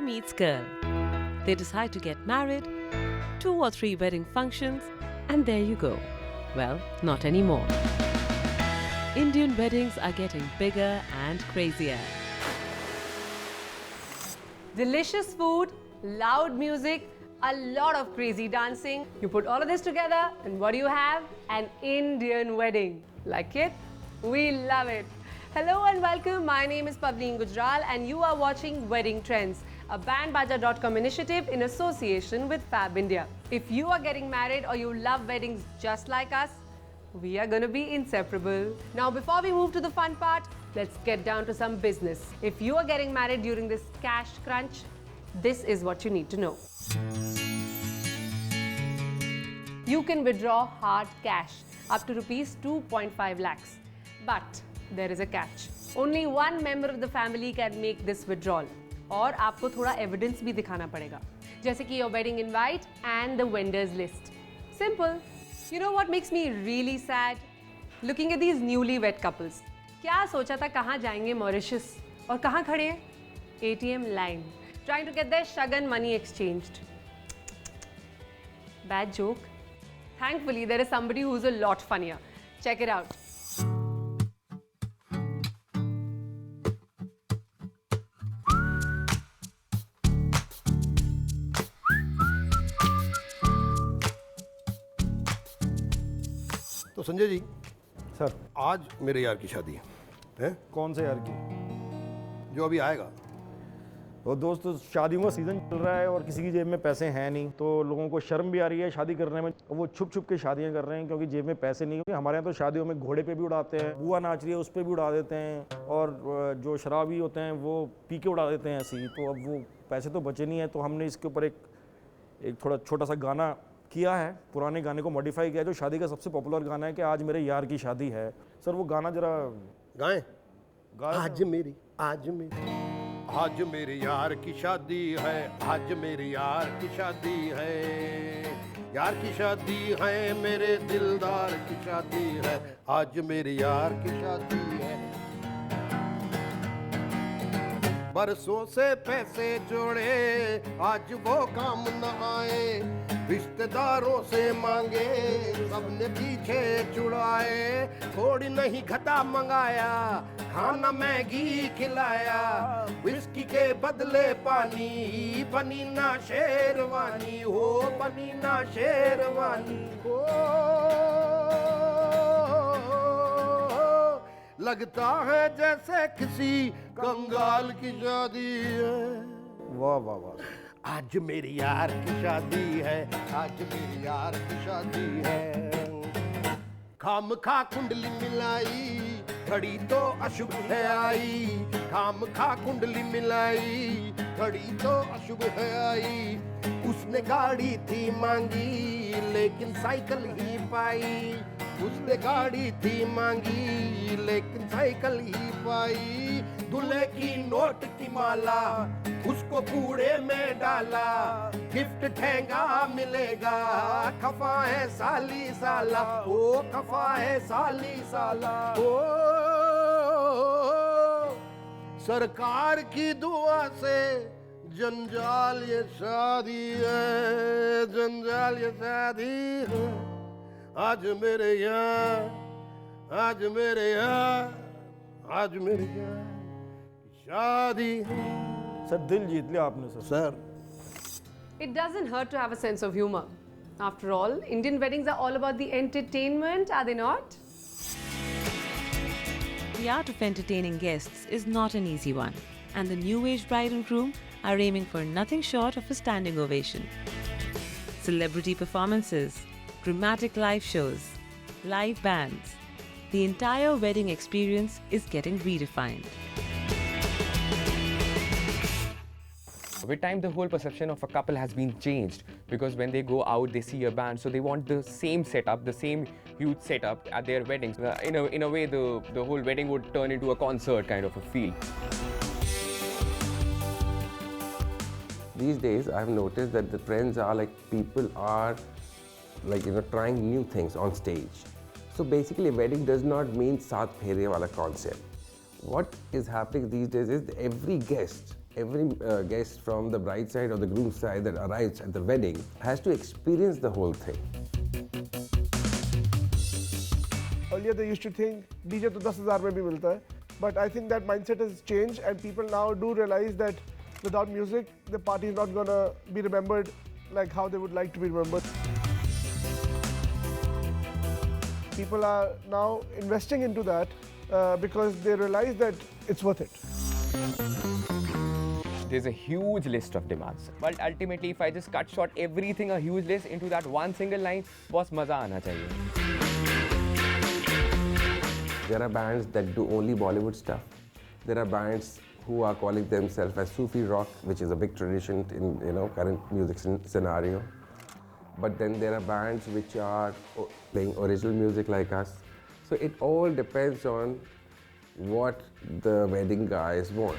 meets girl. They decide to get married, 2 or 3 wedding functions, and there you go. Well, not anymore. Indian weddings are getting bigger and crazier. Delicious food, loud music, a lot of crazy dancing. You put all of this together and what do you have? An Indian wedding. Like it? We love it. Hello and welcome. My name is PAVLEEN GUJRAL and you are watching Wedding Trends, a bandbaja.com initiative in association with Fab India. If you are getting married or you love weddings just like us, we are going to be inseparable. Now, before we move to the fun part, let's get down to some business. If you are getting married during this cash crunch, this is what you need to know. You can withdraw hard cash up to rupees 2.5 lakhs. But there is a catch. Only one member of the family can make this withdrawal. और आपको थोड़ा evidence भी दिखाना पड़ेगा. जैसे कि your wedding invite and the vendors list. Simple. You know what makes me really sad? Looking at these newlywed couples. क्या सोचा था कहाँ जाएंगे Mauritius और कहाँ खड़े हैं? ATM line. Trying to get their shagan money exchanged. Bad joke. Thankfully, there is somebody who's a lot funnier. Check it out. तो संजय जी सर, आज मेरे यार की शादी है कौन से यार की? जो अभी आएगा। तो दोस्त, शादियों का सीज़न चल रहा है और किसी की जेब में पैसे हैं नहीं, तो लोगों को शर्म भी आ रही है शादी करने में। वो छुप छुप के शादियां कर रहे हैं क्योंकि जेब में पैसे नहीं। क्योंकि हमारे यहाँ तो शादियों में घोड़े पे भी उड़ाते हैं, बुआ नाच रही है उस पर भी उड़ा देते हैं, और जो शराबी होते हैं वो पी के उड़ा देते हैं ऐसे। तो अब वो पैसे तो बचे नहीं है, तो हमने इसके ऊपर एक थोड़ा छोटा सा गाना किया है, पुराने गाने को मॉडिफाई किया है, जो शादी का सबसे पॉपुलर गाना है कि आज मेरे यार की शादी है। सर वो गाना जरा गाएं। आज मेरे यार की शादी है, आज मेरे यार की शादी है, यार की शादी है, मेरे दिलदार की शादी है, आज मेरे यार की शादी है। बरसों से पैसे जोड़े, आज वो काम न आए, रिश्तेदारों से मांगे, सबने पीछे छुड़ाए, थोड़ी नहीं घटा मंगाया, खाना मैगी खिलाया, विस्की के बदले पानी, बनी ना शेरवानी हो, बनी ना शेरवानी हो। लगता है जैसे किसी कंगाल की शादी है। वाह वाह वाह। आज मेरी यार की शादी है, आज मेरी यार की शादी है। खाम खा कुंडली मिलाई, घड़ी तो अशुभ है आई, खाम खा कुंडली मिलाई, घड़ी तो अशुभ है आई। उसने गाड़ी थी मांगी लेकिन साइकिल ही पाई, उसने गाड़ी थी मांगी लेकिन साइकिल ही पाई। दूल्हे की नोट की माला उसको कूड़े में डाला, गिफ्ट ठेंगा मिलेगा, खफा है साली साला, ओ खफा है साली साला। ओ सरकार की दुआ से जंजाल ये शादी है, जंजाल ये शादी है, आज मेरे यहाँ, आज मेरे यहाँ, आज मेरे यहाँ शादी है। सर दिल जीत लिया आपने sir. Sir It doesn't hurt to have a sense of humor. After all, Indian weddings are all about the entertainment, are they not? The art of entertaining guests is not an easy one, and the new age bride and groom are aiming for nothing short of a standing ovation. Celebrity performances, dramatic live shows, live bands. The entire wedding experience is getting redefined. With time, the whole perception of a couple has been changed, because when they go out, they see a band, so they want the same setup, the same huge setup at their weddings. In a way, the whole wedding would turn into a concert kind of a feel. These days, I've noticed that the trends are like people are trying new things on stage. So basically, a wedding does not mean saath phere wala concept. What is happening these days is every guest every guest from the bride side or the groom side that arrives at the wedding has to experience the whole thing. Earlier they used to think DJ to 10,000 mein bhi milta hai, but I think that mindset has changed and people now do realize that without music the party is not gonna be remembered like how they would like to be remembered. People are now investing into that because they realize that it's worth it. There's a huge list of demands. But ultimately, if I just cut short everything, a huge list, into that one single line, boss, maza aana chahiye. There are bands that do only Bollywood stuff. There are bands who are calling themselves as Sufi rock, which is a big tradition in current music scenario. But then there are bands which are playing original music like us. So it all depends on what the wedding guys want.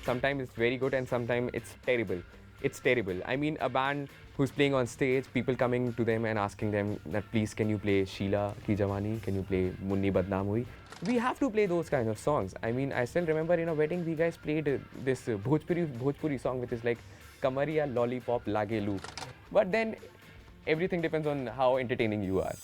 Sometimes it's very good and sometimes it's terrible. It's terrible. I mean, a band who's playing on stage, people coming to them and asking them that, please, can you play Sheila Ki Jawani? Can you play Munni Badnaam Hui? We have to play those kind of songs. I mean, I still remember in a wedding, we guys played this Bhojpuri song, which is like Kamariya Lollipop Lagelu. But then everything depends on how entertaining you are.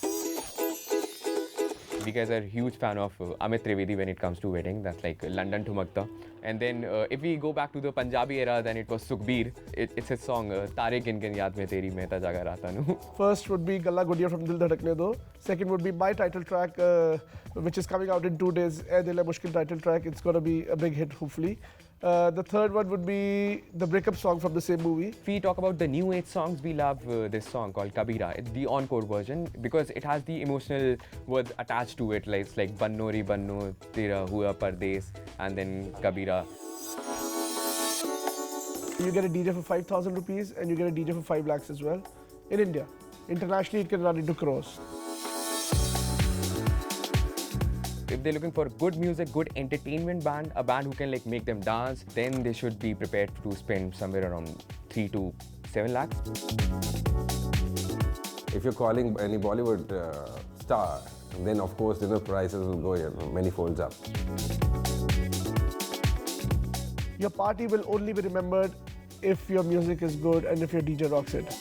We guys are a huge fan of Amit Trivedi when it comes to wedding. That's like London Thumakta. And then if we go back to the Punjabi era, then it was Sukhbir. It's his song Tare Gin Gin Yaad Mein Teri Main Ta Jaga Rahta Nu. First would be Galla Gudiya from Dil Dhadakne Do. Second would be my title track, which is coming out in 2 days. Ae Dil Hai Mushkil title track. It's going to be a big hit, hopefully. The third one would be the breakup song from the same movie. If we talk about the new age songs, we love this song called Kabira. It's the encore version because it has the emotional words attached to it. Like, it's like Banno Ri Banno, Tera Hua Pardes, and then Kabira. You get a DJ for 5,000 rupees and you get a DJ for 5 lakhs as well in India. Internationally, it can run into crores. If they're looking for good music, good entertainment band, a band who can like make them dance, then they should be prepared to spend somewhere around 3 to 7 lakhs. If you're calling any Bollywood star, then of course the prices will go many folds up. Your party will only be remembered if your music is good and if your DJ rocks it.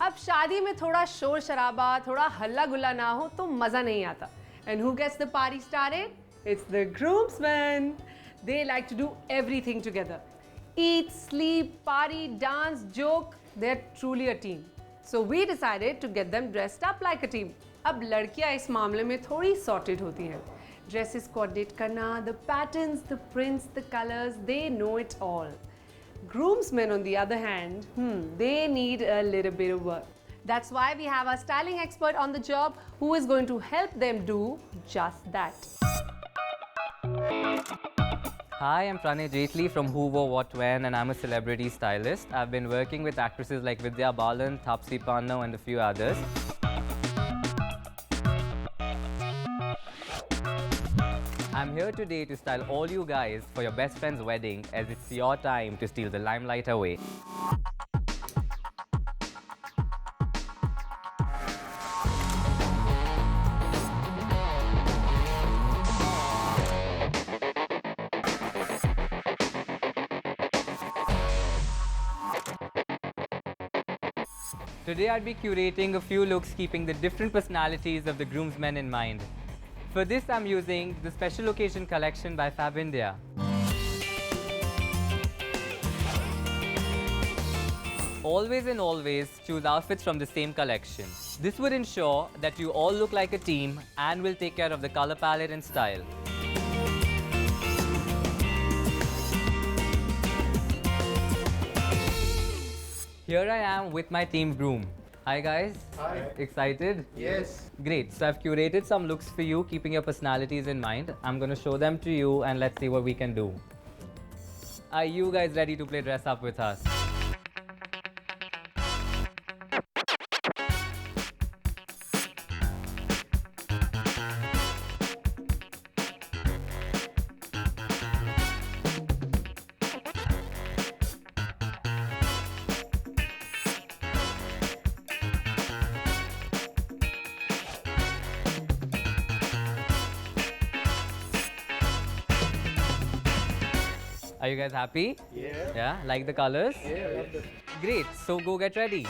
अब शादी में थोड़ा शोर शराबा, थोड़ा हल्ला गुल्ला ना हो तो मजा नहीं आता. And who gets the party started? It's the groomsmen. They like to do everything together. Eat, sleep, party, dance, joke. They're truly a team. So we decided to get them dressed up like a team. अब लड़कियां इस मामले में थोड़ी sorted होती हैं. Dresses coordinate करना, the patterns, the prints, the colors, they know it all. Groomsmen, on the other hand, they need a little bit of work. That's why we have a styling expert on the job who is going to help them do just that. Hi, I'm PRANAY JAITLY from Who, Wo, What, When, and I'm a celebrity stylist. I've been working with actresses like Vidya Balan, Taapsee Pannu, and a few others. I'm here today to style all you guys for your best friend's wedding, as it's your time to steal the limelight away. Today I'll be curating a few looks keeping the different personalities of the groomsmen in mind. For this I'm using the Special Occasion collection by Fab India. Always and always choose outfits from the same collection. This would ensure that you all look like a team and will take care of the color palette and style. Here I am with my team groom. Hi guys. Hi. Excited? Yes. Great. So I've curated some looks for you, keeping your personalities in mind. I'm going to show them to you and let's see what we can do. Are you guys ready to play dress up with us? Are you guys happy? Yeah. Yeah? Like the colors? Yeah, I love them. Great. So go get ready.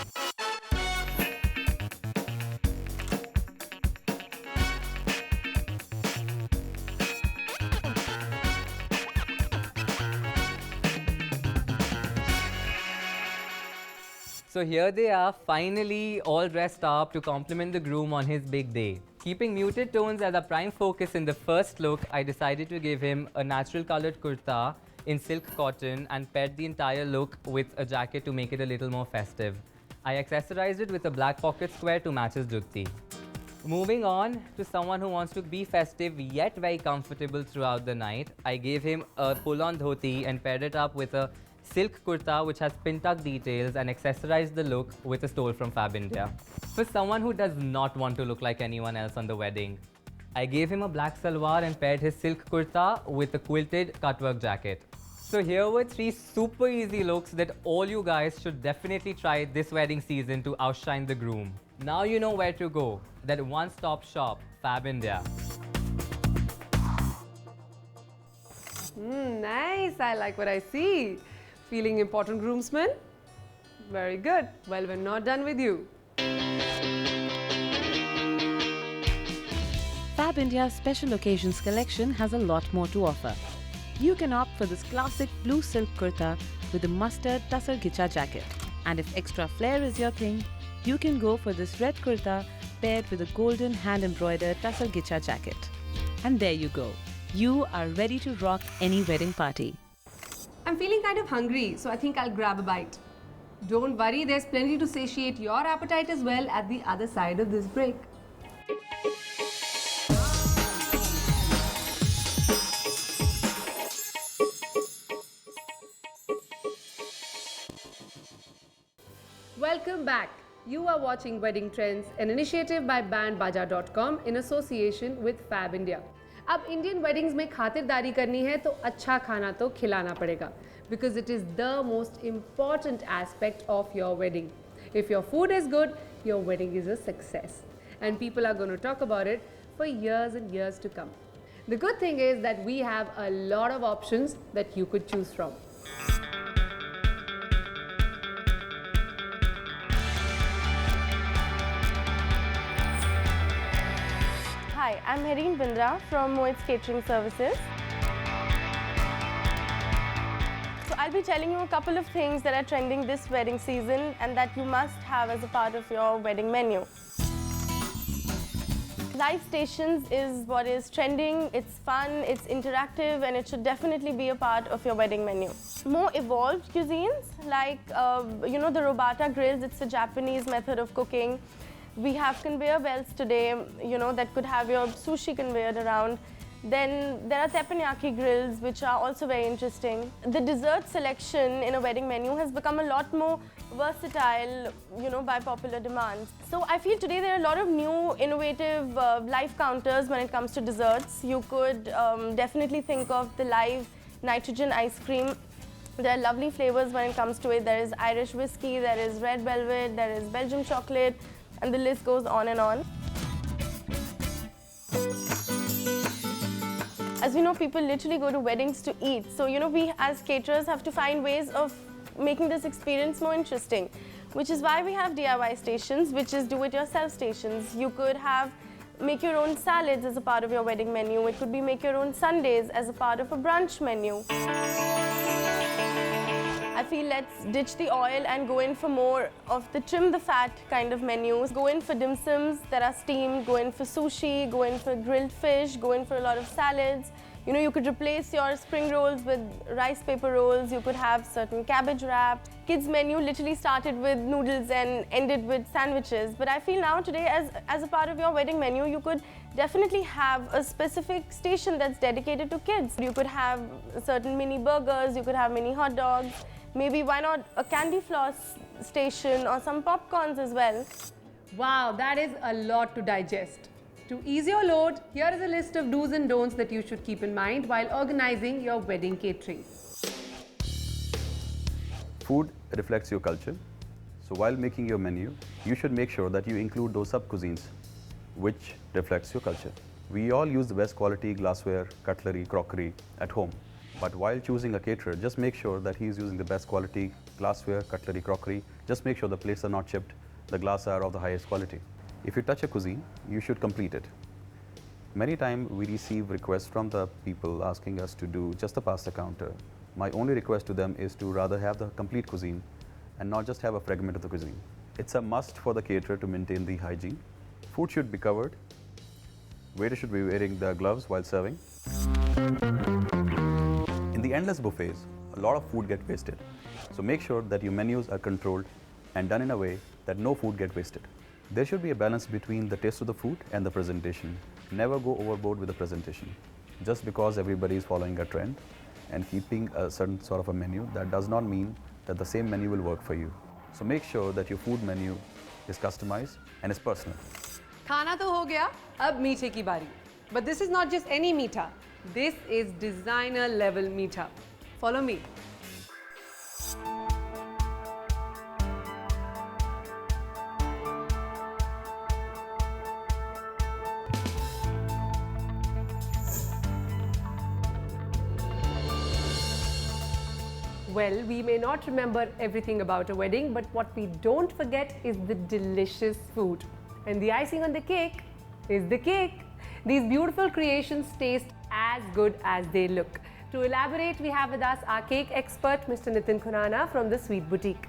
So here they are, finally all dressed up to compliment the groom on his big day. Keeping muted tones as a prime focus in the first look, I decided to give him a natural colored kurta in silk cotton and paired the entire look with a jacket to make it a little more festive. I accessorized it with a black pocket square to match his jutti. Moving on to someone who wants to be festive yet very comfortable throughout the night, I gave him a pull-on dhoti and paired it up with a silk kurta which has pin-tuck details and accessorized the look with a stole from Fab India. For someone who does not want to look like anyone else on the wedding, I gave him a black salwar and paired his silk kurta with a quilted cutwork jacket. So here were 3 super easy looks that all you guys should definitely try this wedding season to outshine the groom. Now you know where to go, that one-stop shop, Fab India. Nice, I like what I see. Feeling important, groomsmen? Very good. Well, we're not done with you. Fab India's special occasions collection has a lot more to offer. You can opt for this classic blue silk kurta with a mustard tussar gicha jacket. And if extra flair is your thing, you can go for this red kurta paired with a golden hand-embroidered tussar gicha jacket. And there you go. You are ready to rock any wedding party. I'm feeling kind of hungry, so I think I'll grab a bite. Don't worry, there's plenty to satiate your appetite as well at the other side of this break. Welcome back. You are watching Wedding Trends, an initiative by bandbaja.com in association with Fab India. अब Indian weddings में खातिरदारी करनी है तो अच्छा खाना तो खिलाना पड़ेगा, because it is the most important aspect of your wedding. If your food is good, your wedding is a success, and people are going to talk about it for years and years to come. The good thing is that we have a lot of options that you could choose from. Hi, I'm Hereen Bindra from Moit's Catering Services. So I'll be telling you a couple of things that are trending this wedding season and that you must have as a part of your wedding menu. Live stations is what is trending. It's fun, it's interactive, and it should definitely be a part of your wedding menu. More evolved cuisines like, the robata grills. It's a Japanese method of cooking. We have conveyor belts today, that could have your sushi conveyed around. Then there are teppanyaki grills, which are also very interesting. The dessert selection in a wedding menu has become a lot more versatile, by popular demand. So I feel today there are a lot of new, innovative live counters when it comes to desserts. You could definitely think of the live nitrogen ice cream. There are lovely flavors when it comes to it. There is Irish whiskey, there is red velvet, there is Belgium chocolate, and the list goes on and on. As we know, people literally go to weddings to eat. So, we as caterers have to find ways of making this experience more interesting, which is why we have DIY stations, which is do-it-yourself stations. You could make your own salads as a part of your wedding menu. It could be make your own sundaes as a part of a brunch menu. I feel let's ditch the oil and go in for more of the trim the fat kind of menus. Go in for dim sums that are steamed, go in for sushi, go in for grilled fish, go in for a lot of salads. You could replace your spring rolls with rice paper rolls. You could have certain cabbage wrap. Kids menu literally started with noodles and ended with sandwiches. But I feel now today as a part of your wedding menu, you could definitely have a specific station that's dedicated to kids. You could have certain mini burgers, you could have mini hot dogs. Maybe why not a candy floss station or some popcorns as well. Wow, that is a lot to digest. To ease your load, here is a list of do's and don'ts that you should keep in mind while organizing your wedding catering. Food reflects your culture. So while making your menu, you should make sure that you include those sub-cuisines which reflects your culture. We all use the best quality glassware, cutlery, crockery at home. But while choosing a caterer, just make sure that he is using the best quality glassware, cutlery, crockery. Just make sure the plates are not chipped, the glass are of the highest quality. If you touch a cuisine, you should complete it. Many times we receive requests from the people asking us to do just the pasta counter. My only request to them is to rather have the complete cuisine and not just have a fragment of the cuisine. It's a must for the caterer to maintain the hygiene. Food should be covered. Waiter should be wearing the gloves while serving. In the endless buffets, a lot of food gets wasted. So make sure that your menus are controlled and done in a way that no food gets wasted. There should be a balance between the taste of the food and the presentation. Never go overboard with the presentation. Just because everybody is following a trend and keeping a certain sort of a menu, that does not mean that the same menu will work for you. So make sure that your food menu is customized and is personal. खाना तो हो गया, अब मीठे की बारी. But this is not just any meetha. This is designer level meetha. Follow me. Well, we may not remember everything about a wedding, but what we don't forget is the delicious food. And the icing on the cake is the cake. These beautiful creations taste as good as they look. To elaborate, we have with us our cake expert, Mr. Nitin Khurana from the Sweet Boutique.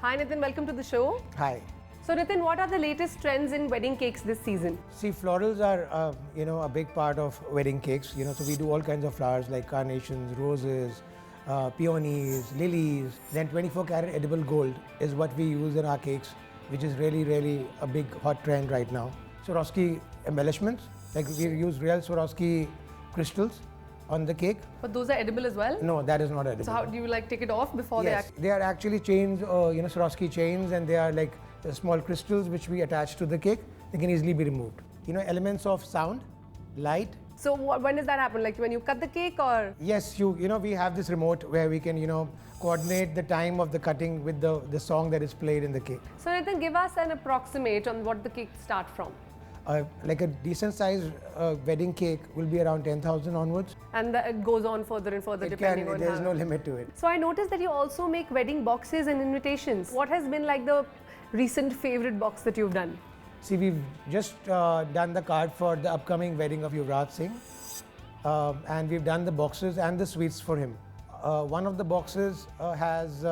Hi Nitin, welcome to the show. Hi. So Nitin, what are the latest trends in wedding cakes this season? See, florals are, a big part of wedding cakes. So we do all kinds of flowers like carnations, roses, peonies, lilies. Then 24-karat edible gold is what we use in our cakes, which is really, really a big hot trend right now. Swarovski embellishments, like we use real Swarovski crystals on the cake. But those are edible as well? No, that is not edible. So how do you take it off before Yes, they are actually chains, Swarovski chains, and they are like small crystals which we attach to the cake. They can easily be removed. Elements of sound, light. So when does that happen? Like when you cut the cake or? Yes, we have this remote where we can, coordinate the time of the cutting with the song that is played in the cake. So Nitin, give us an approximate on what the cake start from. Like a decent sized wedding cake will be around 10,000 onwards. And it goes on further and further depending on there's no limit to it. So I noticed that you also make wedding boxes and invitations. What has been like the recent favorite box that you've done? See, we've just done the card for the upcoming wedding of Yuvraj Singh. And we've done the boxes and the sweets for him. One of the boxes has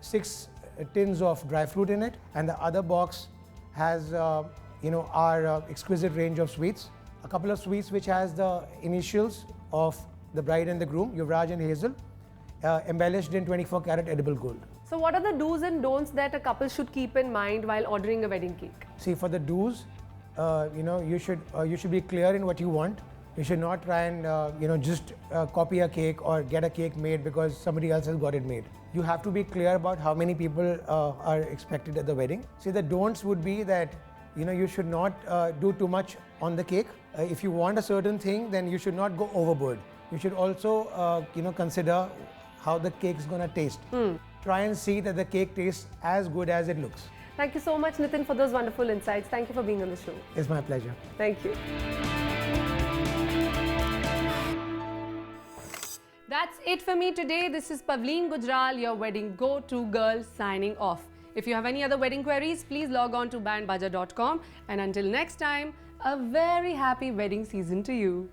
6 tins of dry fruit in it, and the other box has our exquisite range of sweets. A couple of sweets which has the initials of the bride and the groom, Yuvraj and Hazel, embellished in 24-karat edible gold. So what are the do's and don'ts that a couple should keep in mind while ordering a wedding cake? See, for the do's, you should be clear in what you want. You should not try and just copy a cake or get a cake made because somebody else has got it made. You have to be clear about how many people are expected at the wedding. See, the don'ts would be that you should not do too much on the cake. If you want a certain thing, then you should not go overboard. You should also consider how the cake is going to taste. Try and see that the cake tastes as good as it looks. Thank you so much, Nitin, for those wonderful insights. Thank you for being on the show. It's my pleasure. Thank you. That's it for me today. This is PAVLEEN GUJRAL, your wedding go-to girl, signing off. If you have any other wedding queries, please log on to bandbaja.com. And until next time, a very happy wedding season to you.